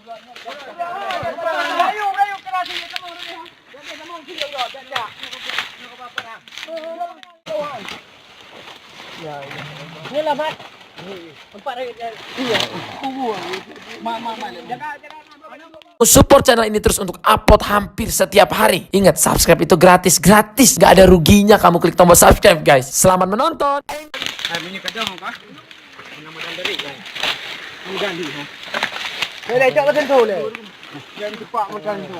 Kayu keras ni kamu ni ha. Jangan kamu video dah, jangan. Kau apa dah? Ya. Ni lah Mat. Empat ringgit. Iya. Jangan. Support channel ini terus untuk upload hampir setiap hari. Ingat, subscribe itu gratis. Gak ada ruginya kamu klik tombol subscribe, guys. Selamat menonton. Bunyi kadang kah? Nama dari kan. Ganti ha. Boleh cak macam tu le. Jangan cepat macam tu.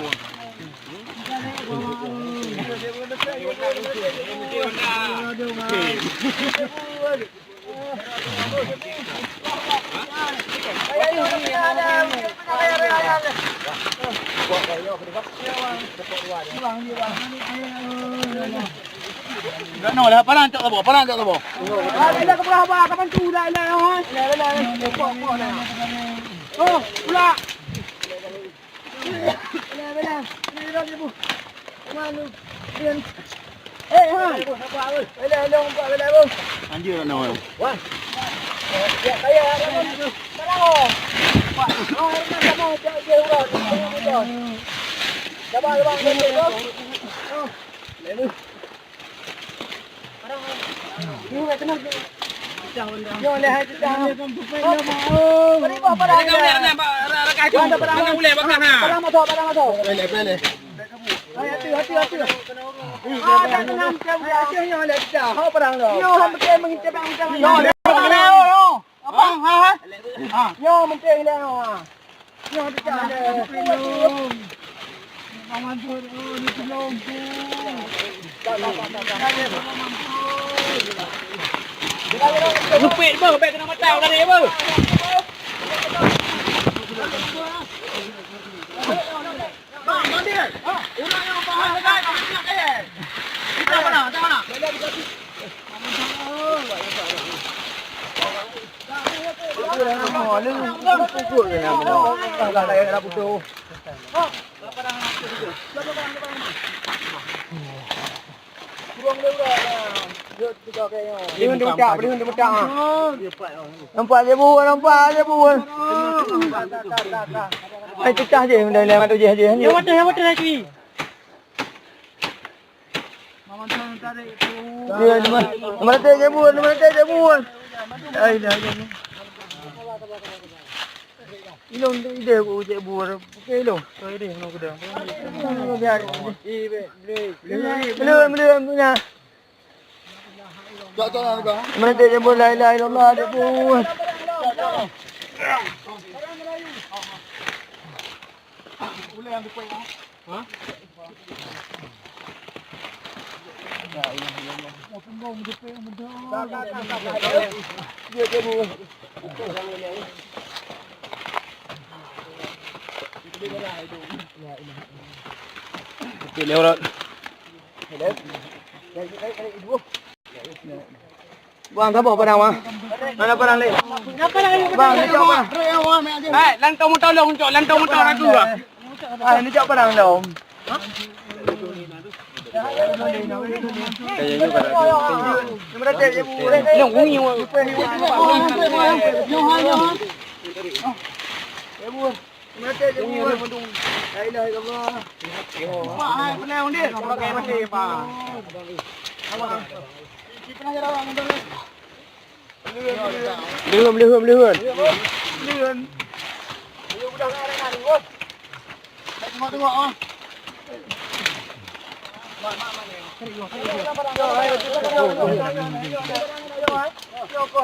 No lah, parang tak tahu. Ada ke berapa? Kapan tu dah lah. Oh, pula. Belah. Ni dah dia bu. Mana? Ha. Belah bu. Anjir nak naik. Wah. Ya, saya tu. Parang. Pak. Oh, nak mau je urut. Sabar bang, tu. Oh. Lalu. Parang. Ni nak kena. Yo leh hai dah. Beri apa parang. Parang boleh bakar ha. Parang motor. Boleh. Hati. Ada tenang je yo leh dah. Ha parang dah. Yo mungkin mengintip macam yo. Apa? Ha. Yo mungkin leh ha. Yo dah. Aman tu ni tolong tu. Lupit ber, beg kena matau tadi ber. Bang, mandi. Ha, ulang yang faham dekat nak eh. Kita mana? Dia mendak. Nampak je bu. Ai cecah je benda lain tu je. Yang mata lagi. Mama tarik tu. Dia mana je bu. Ai dah. Ilong ide bu je bu. Okey ilong. So ide no kedang. Biar. Belum punya. Jangan juga. Mana je bu la ilaha illallah dia bu. Boleh ambil kuih ha? Ya Allah. Punggung jepit mudah. Dia bu. Okey lewat. Bang, apa padang bang? Mana padang le? Bang, ni jauh bang. Hai, lantau motor long untuk lantau motor aku bang. Ah, ni jauh padang dah om. Ha? Kayaknya pada ni mereka je bu. Long ungi. Yo. Ya bu. Mereka je bu. La ilaha illallah. Pak, hai penang dia. Pakai mati pak. Apa? Pernah jalan orang motor ni. Lihun. Lihun budak dengan ni. Tengok ah. Mak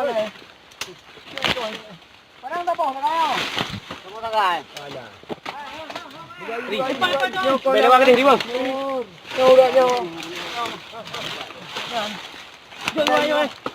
ni. Parang tak apa kau. Kamu tak kai. Ada. Bela bagi diri bang. Jauh dah jauh. Jom. Dah.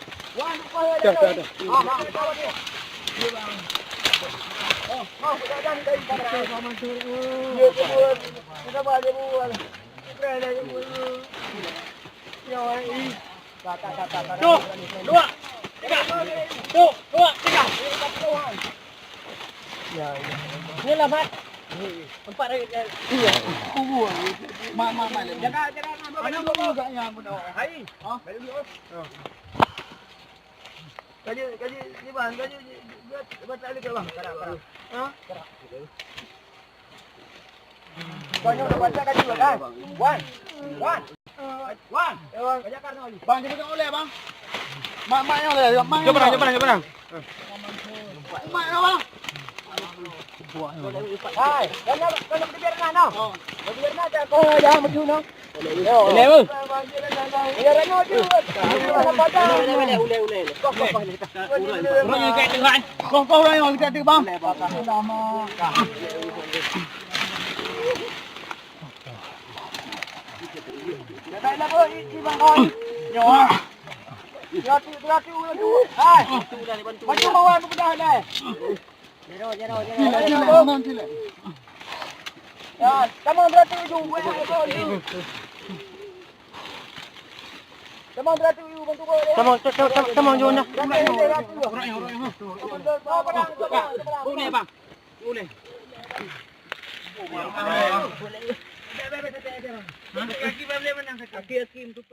Ni lah Mat. Empat ringgit. Iya. Kubur. Mak. Jangan. Mana kubur agaknya benda. Hai. Ha? Balik dulu. Kaji ni bang, kaji batal lagi bang. Karak. Ha? Kau ni dah baca kaji kan? Wan. Kaji karna lagi. Bang, kita tengok oleh bang. Mak yang oleh, mak. Coba. Mak bang. Hai, kau biarkan no. Biarkan tak kau jangan maju no. Boleh bang. Ya reno tu. Ule. Kau ni kat dengan. Kau orang kat bang. Lama. Baiklah kau ini bang kau. Yo. Laki ulu. Hai. Macam bawa pedah dah. Jero. Ya, kamu berarti ujung gue kau. Kamu berarti ujung bantu kau. Kamu ujung dah. Boleh bang. Boleh. Kaki boleh menang kaki. Kaki untuk